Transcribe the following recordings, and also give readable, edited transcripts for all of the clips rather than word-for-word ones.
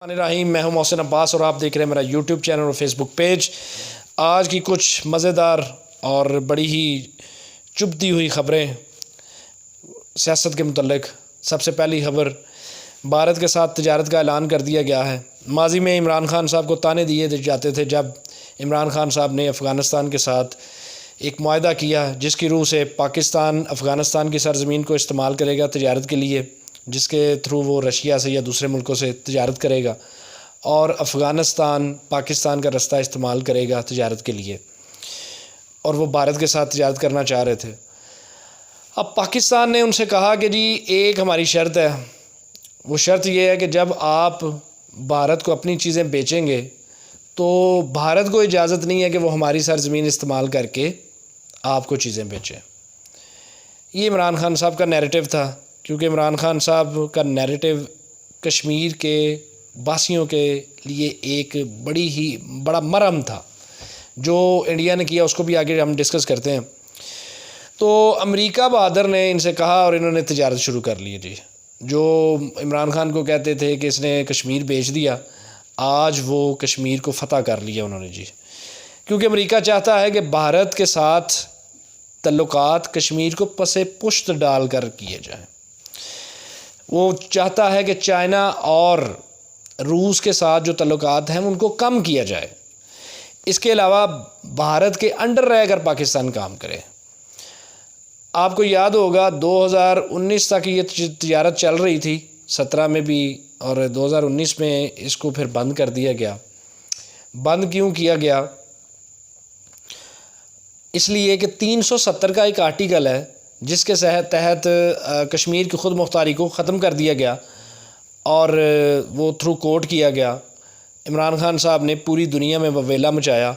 رحیم، میں ہوں محسن عباس اور آپ دیکھ رہے ہیں میرا یوٹیوب چینل اور فیس بک پیج۔ آج کی کچھ مزیدار اور بڑی ہی چبھتی ہوئی خبریں سیاست کے متعلق۔ سب سے پہلی خبر، بھارت کے ساتھ تجارت کا اعلان کر دیا گیا ہے۔ ماضی میں عمران خان صاحب کو طعنے دیے جاتے تھے جب عمران خان صاحب نے افغانستان کے ساتھ ایک معاہدہ کیا جس کی روح سے پاکستان افغانستان کی سرزمین کو استعمال کرے گا تجارت کے لیے، جس کے تھرو وہ رشیا سے یا دوسرے ملکوں سے تجارت کرے گا، اور افغانستان پاکستان کا رستہ استعمال کرے گا تجارت کے لیے، اور وہ بھارت کے ساتھ تجارت کرنا چاہ رہے تھے۔ اب پاکستان نے ان سے کہا کہ جی ایک ہماری شرط ہے، وہ شرط یہ ہے کہ جب آپ بھارت کو اپنی چیزیں بیچیں گے تو بھارت کو اجازت نہیں ہے کہ وہ ہماری سرزمین استعمال کر کے آپ کو چیزیں بیچیں۔ یہ عمران خان صاحب کا نیریٹو تھا، کیونکہ عمران خان صاحب کا نیریٹو کشمیر کے باسیوں کے لیے ایک بڑا مرہم تھا۔ جو انڈیا نے کیا اس کو بھی آگے ہم ڈسکس کرتے ہیں۔ تو امریکہ بہادر نے ان سے کہا اور انہوں نے تجارت شروع کر لی جی۔ جو عمران خان کو کہتے تھے کہ اس نے کشمیر بیچ دیا، آج وہ کشمیر کو فتح کر لیا انہوں نے جی، کیونکہ امریکہ چاہتا ہے کہ بھارت کے ساتھ تعلقات کشمیر کو پس پشت ڈال کر کیے جائیں۔ وہ چاہتا ہے کہ چائنا اور روس کے ساتھ جو تعلقات ہیں ان کو کم کیا جائے۔ اس کے علاوہ بھارت کے انڈر رہ کر پاکستان کام کرے۔ آپ کو یاد ہوگا 2019 تک یہ تجارت چل رہی تھی، 17 میں بھی، اور 2019 میں اس کو پھر بند کر دیا گیا۔ بند کیوں کیا گیا؟ اس لیے کہ 370 کا ایک آرٹیکل ہے جس کے تحت کشمیر کی خود مختاری کو ختم کر دیا گیا اور وہ تھرو کورٹ کیا گیا۔ عمران خان صاحب نے پوری دنیا میں وویلا مچایا،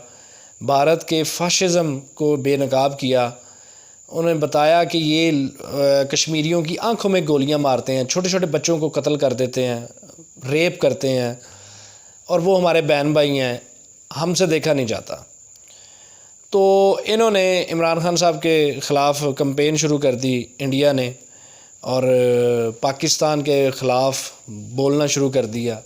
بھارت کے فاشزم کو بے نقاب کیا۔ انہوں نے بتایا کہ یہ کشمیریوں کی آنکھوں میں گولیاں مارتے ہیں، چھوٹے چھوٹے بچوں کو قتل کر دیتے ہیں، ریپ کرتے ہیں، اور وہ ہمارے بہن بھائی ہیں، ہم سے دیکھا نہیں جاتا۔ تو انہوں نے عمران خان صاحب کے خلاف کمپین شروع کر دی انڈیا نے، اور پاکستان کے خلاف بولنا شروع کر دیا۔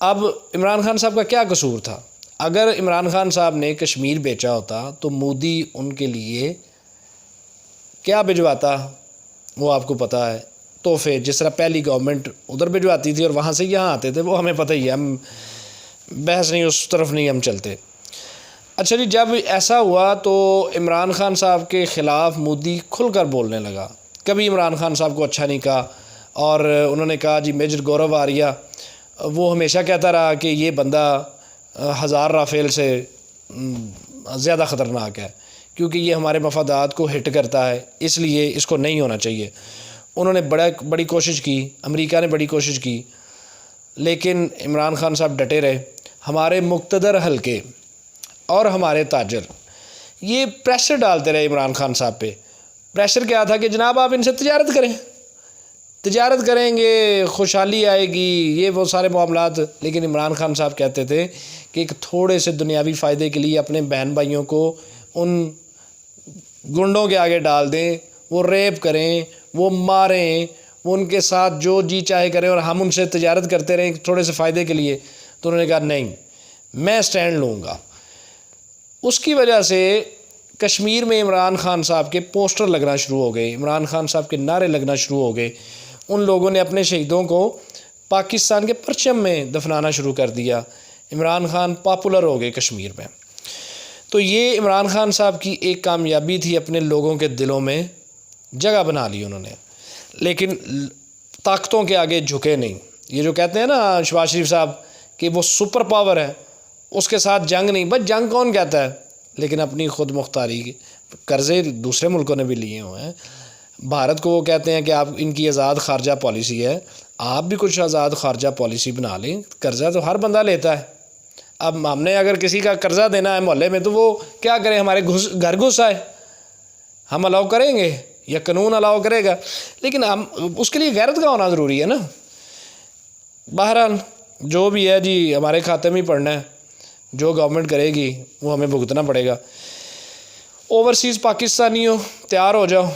اب عمران خان صاحب کا کیا قصور تھا؟ اگر عمران خان صاحب نے کشمیر بیچا ہوتا تو مودی ان کے لیے کیا بھجواتا، وہ آپ کو پتہ ہے، تحفے، جس طرح پہلی گورنمنٹ ادھر بھجواتی تھی اور وہاں سے یہاں آتے تھے، وہ ہمیں پتہ ہی ہے، ہم بحث نہیں، اس طرف نہیں ہم چلتے۔ اچھا جی، جب ایسا ہوا تو عمران خان صاحب کے خلاف مودی کھل کر بولنے لگا۔ کبھی عمران خان صاحب کو اچھا نہیں کہا، اور انہوں نے کہا جی میجر گورو آریہ، وہ ہمیشہ کہتا رہا کہ یہ بندہ 1000 رافیل سے زیادہ خطرناک ہے، کیونکہ یہ ہمارے مفادات کو ہٹ کرتا ہے، اس لیے اس کو نہیں ہونا چاہیے۔ انہوں نے بڑی کوشش کی، امریکہ نے بڑی کوشش کی، لیکن عمران خان صاحب ڈٹے رہے۔ ہمارے مقتدر حلقے اور ہمارے تاجر یہ پریشر ڈالتے رہے عمران خان صاحب پہ۔ پریشر کیا تھا کہ جناب آپ ان سے تجارت کریں، تجارت کریں گے، خوشحالی آئے گی، یہ وہ سارے معاملات۔ لیکن عمران خان صاحب کہتے تھے کہ ایک تھوڑے سے دنیاوی فائدے کے لیے اپنے بہن بھائیوں کو ان گنڈوں کے آگے ڈال دیں، وہ ریپ کریں، وہ ماریں، وہ ان کے ساتھ جو جی چاہے کریں، اور ہم ان سے تجارت کرتے رہیں تھوڑے سے فائدے کے لیے۔ تو انہوں نے کہا نہیں، میں سٹینڈ لوں گا۔ اس کی وجہ سے کشمیر میں عمران خان صاحب کے پوسٹر لگنا شروع ہو گئے، عمران خان صاحب کے نعرے لگنا شروع ہو گئے۔ ان لوگوں نے اپنے شہیدوں کو پاکستان کے پرچم میں دفنانا شروع کر دیا۔ عمران خان پاپولر ہو گئے کشمیر میں۔ تو یہ عمران خان صاحب کی ایک کامیابی تھی، اپنے لوگوں کے دلوں میں جگہ بنا لی انہوں نے، لیکن طاقتوں کے آگے جھکے نہیں۔ یہ جو کہتے ہیں نا شہباز شریف صاحب کہ وہ سپر پاور ہے، اس کے ساتھ جنگ نہیں، بس جنگ کون کہتا ہے؟ لیکن اپنی خود مختاری قرضے دوسرے ملکوں نے بھی لیے ہوئے ہیں۔ بھارت کو وہ کہتے ہیں کہ آپ ان کی آزاد خارجہ پالیسی ہے، آپ بھی کچھ آزاد خارجہ پالیسی بنا لیں۔ قرضہ تو ہر بندہ لیتا ہے۔ اب ہم نے اگر کسی کا قرضہ دینا ہے محلے میں تو وہ کیا کرے، ہمارے گھر گھس آئے، ہم الاؤ کریں گے یا قانون الاؤ کرے گا؟ لیکن ہم اس کے لیے غیرت کا ہونا ضروری ہے نا۔ بہرحال جو بھی ہے جی، ہمارے کھاتے میں ہی پڑنا ہے، جو گورنمنٹ کرے گی وہ ہمیں بھگتنا پڑے گا۔ اوورسیز پاکستانیوں تیار ہو جاؤ،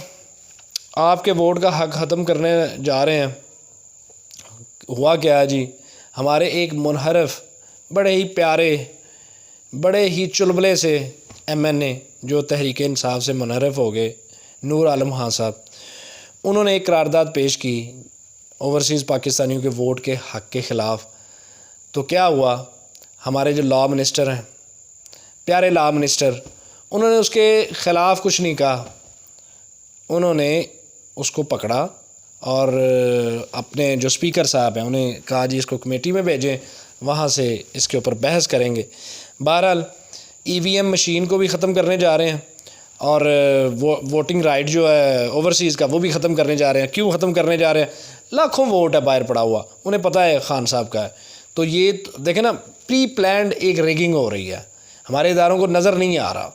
آپ کے ووٹ کا حق ختم کرنے جا رہے ہیں۔ ہوا کیا ہے جی، ہمارے ایک منحرف بڑے ہی پیارے بڑے ہی چلبلے سے MNA جو تحریک انصاف سے منحرف ہو گئے، نور عالم خان صاحب، انہوں نے ایک قرارداد پیش کی اوورسیز پاکستانیوں کے ووٹ کے حق کے خلاف. تو کیا ہوا، ہمارے جو لا منسٹر ہیں، پیارے لا منسٹر، انہوں نے اس کے خلاف کچھ نہیں کہا. انہوں نے اس کو پکڑا اور اپنے جو اسپیکر صاحب ہیں انہیں کہا جی اس کو کمیٹی میں بھیجیں، وہاں سے اس کے اوپر بحث کریں گے. بہرحال EVM مشین کو بھی ختم کرنے جا رہے ہیں اور ووٹنگ رائٹ جو ہے اوورسیز کا وہ بھی ختم کرنے جا رہے ہیں. کیوں ختم کرنے جا رہے ہیں؟ لاکھوں ووٹ ہے باہر پڑا ہوا، انہیں پتہ ہے خان صاحب کا ہے. تو یہ دیکھیں نا، پری پلانڈ ایک ریگنگ ہو رہی ہے. ہمارے اداروں کو نظر نہیں آ رہا،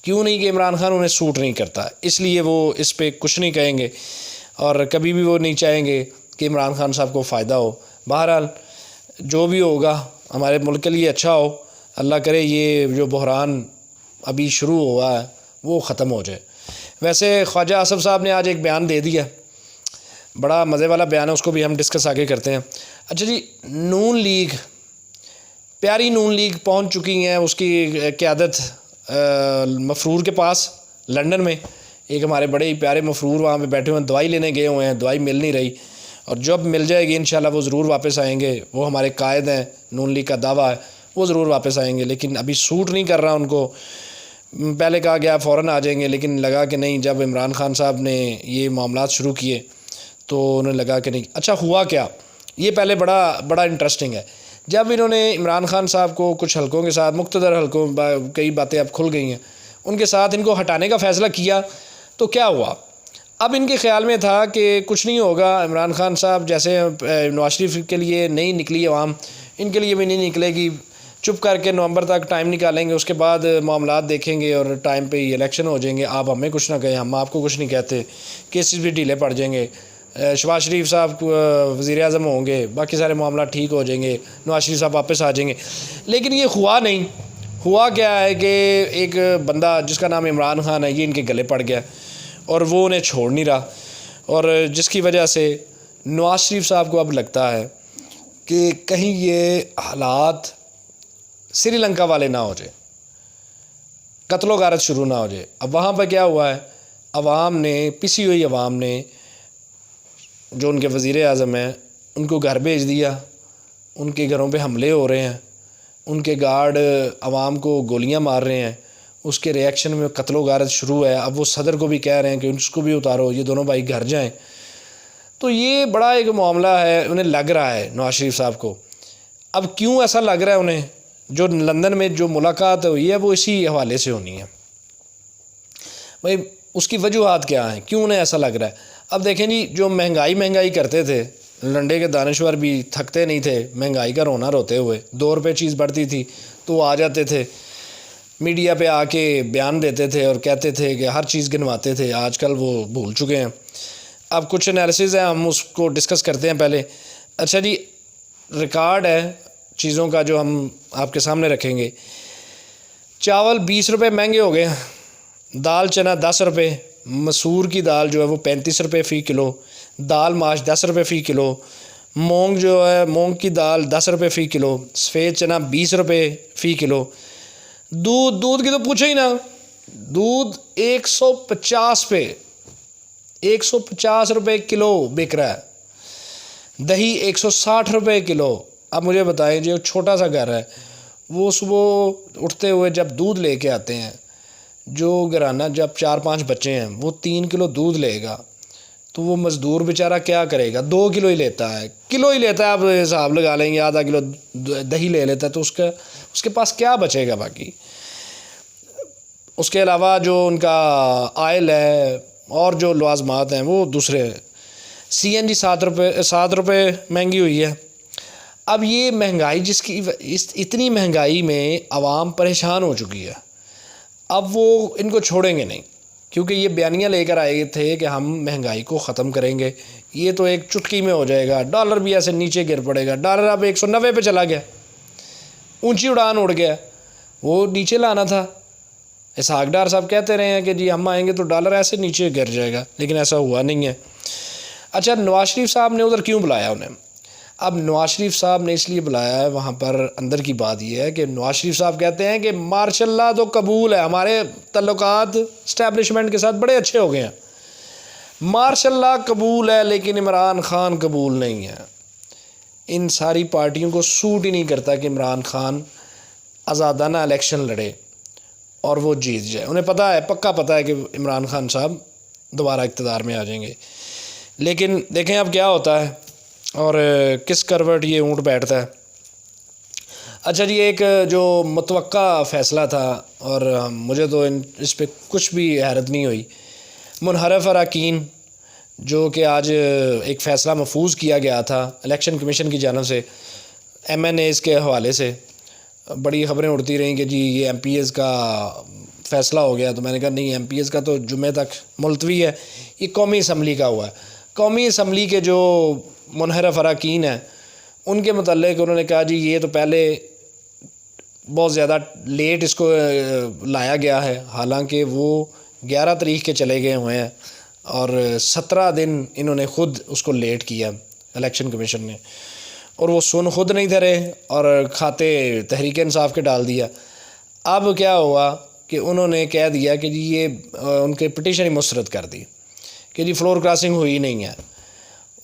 کیوں نہیں کہ عمران خان انہیں سوٹ نہیں کرتا، اس لیے وہ اس پہ کچھ نہیں کہیں گے اور کبھی بھی وہ نہیں چاہیں گے کہ عمران خان صاحب کو فائدہ ہو. بہرحال جو بھی ہوگا ہمارے ملک کے لیے اچھا ہو. اللہ کرے یہ جو بحران ابھی شروع ہوا ہے وہ ختم ہو جائے. ویسے خواجہ آصف صاحب نے آج ایک بیان دے دیا، بڑا مزے والا بیان ہے، اس کو بھی ہم ڈسکس آگے کرتے ہیں. اچھا جی، نون لیگ، پیاری نون لیگ پہنچ چکی ہیں، اس کی قیادت مفرور کے پاس لنڈن میں. ایک ہمارے بڑے ہی پیارے مفرور وہاں پہ بیٹھے ہوئے ہیں، دوائی لینے گئے ہوئے ہیں، دوائی مل نہیں رہی اور جب مل جائے گی انشاءاللہ وہ ضرور واپس آئیں گے. وہ ہمارے قائد ہیں، نون لیگ کا دعویٰ ہے وہ ضرور واپس آئیں گے، لیکن ابھی سوٹ نہیں کر رہا ان کو. پہلے کہا گیا فوراً آ جائیں گے، لیکن لگا کہ نہیں، جب عمران خان صاحب نے یہ معاملات شروع کیے تو انہیں لگا کہ نہیں. اچھا ہوا کیا، یہ پہلے بڑا انٹرسٹنگ ہے. جب انہوں نے عمران خان صاحب کو کچھ حلقوں کے ساتھ، مقتدر حلقوں، کئی باتیں اب کھل گئی ہیں، ان کے ساتھ ان کو ہٹانے کا فیصلہ کیا تو کیا ہوا؟ اب ان کے خیال میں تھا کہ کچھ نہیں ہوگا، عمران خان صاحب جیسے نواز شریف کے لیے نہیں نکلی عوام، ان کے لیے بھی نہیں نکلے گی. چپ کر کے نومبر تک ٹائم نکالیں گے، اس کے بعد معاملات دیکھیں گے اور ٹائم پہ ہی الیکشن ہو جائیں گے. آپ ہمیں کچھ نہ کہیں، ہم آپ کو کچھ نہیں کہتے، کیسز بھی ڈھیلے پڑ جائیں گے، شہباز شریف صاحب وزیر اعظم ہوں گے، باقی سارے معاملات ٹھیک ہو جائیں گے، نواز شریف صاحب واپس آ جائیں گے. لیکن یہ ہوا نہیں. ہوا کیا ہے کہ ایک بندہ جس کا نام عمران خان ہے، یہ ان کے گلے پڑ گیا اور وہ انہیں چھوڑ نہیں رہا، اور جس کی وجہ سے نواز شریف صاحب کو اب لگتا ہے کہ کہیں یہ حالات سری لنکا والے نہ ہو جائے، قتل و غارت شروع نہ ہو جائے. اب وہاں پہ کیا ہوا ہے، عوام نے، پسی ہوئی عوام نے، جو ان کے وزیر اعظم ہیں ان کو گھر بھیج دیا، ان کے گھروں پہ حملے ہو رہے ہیں، ان کے گارڈ عوام کو گولیاں مار رہے ہیں. اس کے ریئیکشن میں قتل و غارت شروع ہے. اب وہ صدر کو بھی کہہ رہے ہیں کہ اس کو بھی اتارو، یہ دونوں بھائی گھر جائیں. تو یہ بڑا ایک معاملہ ہے، انہیں لگ رہا ہے نواز شریف صاحب کو. اب کیوں ایسا لگ رہا ہے انہیں؟ جو لندن میں جو ملاقات ہوئی ہے وہ اسی حوالے سے ہونی ہے. بھائی اس کی وجوہات کیا ہیں، کیوں انہیں ایسا لگ رہا ہے؟ اب دیکھیں جی، جو مہنگائی کرتے تھے، لنڈے کے دانشور بھی تھکتے نہیں تھے مہنگائی کا رونا روتے ہوئے. 2 روپے چیز بڑھتی تھی تو وہ آ جاتے تھے میڈیا پہ، آ کے بیان دیتے تھے اور کہتے تھے کہ ہر چیز گنواتے تھے. آج کل وہ بھول چکے ہیں. اب کچھ انالیسز ہیں، ہم اس کو ڈسکس کرتے ہیں پہلے. اچھا جی، ریکارڈ ہے چیزوں کا جو ہم آپ کے سامنے رکھیں گے. چاول 20 روپے مہنگے ہو گئے ہیں، دال چنا 10 روپے، مسور کی دال جو ہے وہ 35 روپے فی کلو، دال ماش 10 روپے فی کلو، مونگ جو ہے مونگ کی دال 10 روپے فی کلو، سفید چنا 20 روپے فی کلو. دودھ کی تو پوچھو ہی نا، دودھ 150 روپے کلو بک رہا ہے، دہی 160 روپے کلو. اب مجھے بتائیں جو چھوٹا سا گھر ہے، وہ صبح اٹھتے ہوئے جب دودھ لے کے آتے ہیں، جو گھرانہ جب 4-5 بچے ہیں وہ 3 کلو دودھ لے گا تو وہ مزدور بیچارہ کیا کرے گا؟ 2 کلو ہی لیتا ہے. آپ حساب لگا لیں گے، آدھا کلو دہی لے لیتا ہے تو اس کے پاس کیا بچے گا باقی؟ اس کے علاوہ جو ان کا آئل ہے اور جو لوازمات ہیں وہ دوسرے. CNG 7 روپے مہنگی ہوئی ہے. اب یہ مہنگائی، اتنی مہنگائی میں عوام پریشان ہو چکی ہے. اب وہ ان کو چھوڑیں گے نہیں، کیونکہ یہ بیانیاں لے کر آئے تھے کہ ہم مہنگائی کو ختم کریں گے. یہ تو ایک چٹکی میں ہو جائے گا. ڈالر بھی ایسے نیچے گر پڑے گا. ڈالر اب 190 پہ چلا گیا، اونچی اڑان اڑ گیا. وہ نیچے لانا تھا. اسحاق ڈار صاحب کہتے رہے ہیں کہ جی ہم آئیں گے تو ڈالر ایسے نیچے گر جائے گا، لیکن ایسا ہوا نہیں ہے. اچھا، نواز شریف صاحب نے ادھر کیوں بلایا انہیں؟ اب نواز شریف صاحب نے اس لیے بلایا ہے وہاں پر، اندر کی بات یہ ہے کہ نواز شریف صاحب کہتے ہیں کہ ماشاء اللہ تو قبول ہے، ہمارے تعلقات اسٹیبلشمنٹ کے ساتھ بڑے اچھے ہو گئے ہیں، ماشاء اللہ قبول ہے، لیکن عمران خان قبول نہیں ہے۔ ان ساری پارٹیوں کو سوٹ ہی نہیں کرتا کہ عمران خان آزادانہ الیکشن لڑے اور وہ جیت جائے۔ انہیں پتہ ہے، پکا پتہ ہے کہ عمران خان صاحب دوبارہ اقتدار میں آ جائیں گے، لیکن دیکھیں اب کیا ہوتا ہے اور کس کروٹ یہ اونٹ بیٹھتا ہے۔ اچھا جی، ایک جو متوقع فیصلہ تھا اور مجھے تو اس پہ کچھ بھی حیرت نہیں ہوئی، منحرف اراکین جو کہ آج ایک فیصلہ محفوظ کیا گیا تھا الیکشن کمیشن کی جانب سے ایم این ایز کے حوالے سے، بڑی خبریں اڑتی رہیں کہ جی یہ ایم پی ایز کا فیصلہ ہو گیا، تو میں نے کہا نہیں، ایم پی ایز کا تو جمعہ تک ملتوی ہے، یہ قومی اسمبلی کا ہوا ہے۔ قومی اسمبلی کے جو منحرف اراکین ہیں ان کے متعلق انہوں نے کہا جی یہ تو پہلے بہت زیادہ لیٹ اس کو لایا گیا ہے، حالانکہ وہ 11 تاریخ کے چلے گئے ہوئے ہیں اور 17 دن انہوں نے خود اس کو لیٹ کیا الیکشن کمیشن نے، اور وہ سن خود نہیں دھرے اور کھاتے تحریک انصاف کے ڈال دیا۔ اب کیا ہوا کہ انہوں نے کہہ دیا کہ جی یہ ان کے پٹیشن ہی مسترد کر دی کہ جی فلور کراسنگ ہوئی نہیں ہے۔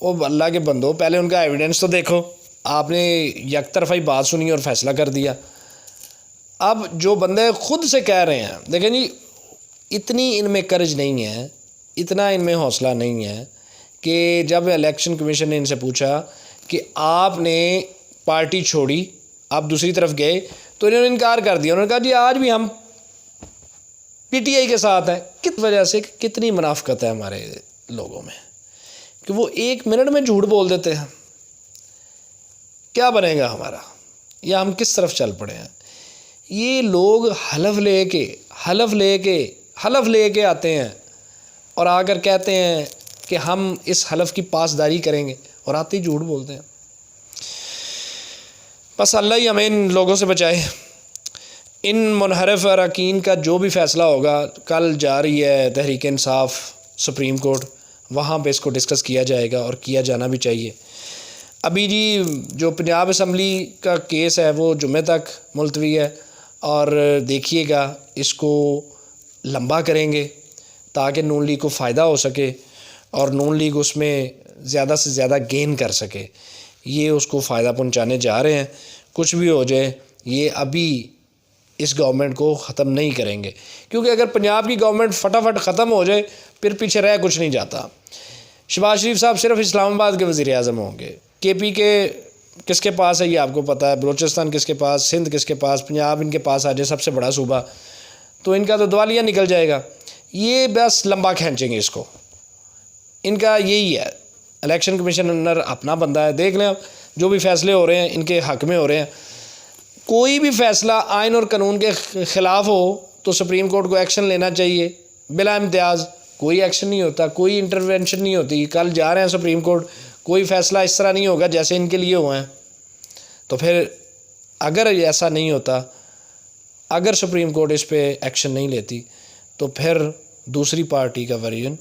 وہ اللہ کے بندو، پہلے ان کا ایویڈنس تو دیکھو، آپ نے یک طرفہ ہی بات سنی اور فیصلہ کر دیا۔ اب جو بندے خود سے کہہ رہے ہیں، دیکھیں جی اتنی ان میں کرج نہیں ہے، اتنا ان میں حوصلہ نہیں ہے کہ جب الیکشن کمیشن نے ان سے پوچھا کہ آپ نے پارٹی چھوڑی، آپ دوسری طرف گئے، تو انہوں نے انکار کر دیا۔ انہوں نے کہا جی آج بھی ہم پی ٹی آئی کے ساتھ ہیں۔ کس وجہ سے؟ کتنی منافقت ہے ہمارے لوگوں میں کہ وہ 1 منٹ میں جھوٹ بول دیتے ہیں۔ کیا بنے گا ہمارا، یا ہم کس طرف چل پڑے ہیں؟ یہ لوگ حلف لے کے آتے ہیں اور آ کر کہتے ہیں کہ ہم اس حلف کی پاسداری کریں گے، اور آتے ہی جھوٹ بولتے ہیں۔ بس اللہ ہی ہمیں ان لوگوں سے بچائے۔ ان منحرف اراکین کا جو بھی فیصلہ ہوگا، کل جا رہی ہے تحریک انصاف سپریم کورٹ، وہاں پہ اس کو ڈسکس کیا جائے گا اور کیا جانا بھی چاہیے۔ ابھی جی جو پنجاب اسمبلی کا کیس ہے وہ جمعہ تک ملتوی ہے، اور دیکھیے گا اس کو لمبا کریں گے تاکہ نون لیگ کو فائدہ ہو سکے اور نون لیگ اس میں زیادہ سے زیادہ گین کر سکے۔ یہ اس کو فائدہ پہنچانے جا رہے ہیں۔ کچھ بھی ہو جائے، یہ ابھی اس گورنمنٹ کو ختم نہیں کریں گے، کیونکہ اگر پنجاب کی گورنمنٹ فٹافٹ ختم ہو جائے پھر پیچھے رہ کچھ نہیں جاتا۔ شہباز شریف صاحب صرف اسلام آباد کے وزیر اعظم ہوں گے، کے پی کے کس کے پاس ہے یہ آپ کو پتہ ہے، بلوچستان کس کے پاس، سندھ کس کے پاس، پنجاب ان کے پاس آ جائے سب سے بڑا صوبہ، تو ان کا تو دوالیہ نکل جائے گا۔ یہ بس لمبا کھینچیں گے اس کو، ان کا یہی ہے۔ الیکشن کمیشنر اپنا بندہ ہے، دیکھ لیں جو بھی فیصلے ہو رہے ہیں ان کے حق میں ہو رہے ہیں۔ کوئی بھی فیصلہ آئین اور قانون کے خلاف ہو تو سپریم کورٹ کو ایکشن لینا چاہیے بلا امتیاز۔ کوئی ایکشن نہیں ہوتا، کوئی انٹرونشن نہیں ہوتی۔ کل جا رہے ہیں سپریم کورٹ، کوئی فیصلہ اس طرح نہیں ہوگا جیسے ان کے لیے ہوئے ہیں۔ تو پھر اگر ایسا نہیں ہوتا، اگر سپریم کورٹ اس پہ ایکشن نہیں لیتی، تو پھر دوسری پارٹی کا ورژن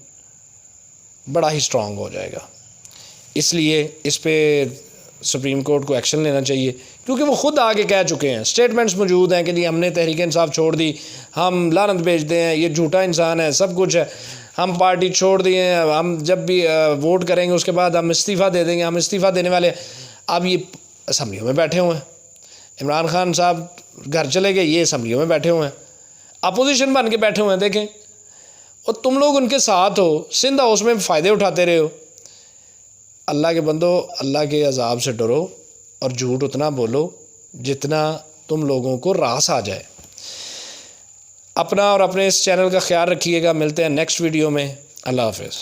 بڑا ہی اسٹرانگ ہو جائے گا۔ اس لیے اس پہ سپریم کورٹ کو ایکشن لینا چاہیے، کیونکہ وہ خود آگے کہہ چکے ہیں، اسٹیٹمنٹس موجود ہیں کہ جی ہم نے تحریک انصاف چھوڑ دی، ہم لعنت بھیجتے ہیں، یہ جھوٹا انسان ہے، سب کچھ ہے، ہم پارٹی چھوڑ دیے ہیں، ہم جب بھی ووٹ کریں گے اس کے بعد ہم استعفیٰ دے دیں گے، ہم استعفیٰ دینے والے۔ اب یہ اسمبلیوں میں بیٹھے ہوئے ہیں، عمران خان صاحب گھر چلے گئے، یہ اسمبلیوں میں بیٹھے ہوئے ہیں، اپوزیشن بن کے بیٹھے ہوئے ہیں۔ دیکھیں، اور تم لوگ ان کے ساتھ ہو، سندھ ہاؤس میں فائدے اٹھاتے رہے ہو۔ اللہ کے بندو، اللہ کے عذاب سے ڈرو اور جھوٹ اتنا بولو جتنا تم لوگوں کو راس آ جائے۔ اپنا اور اپنے اس چینل کا خیال رکھیے گا۔ ملتے ہیں نیکسٹ ویڈیو میں۔ اللہ حافظ۔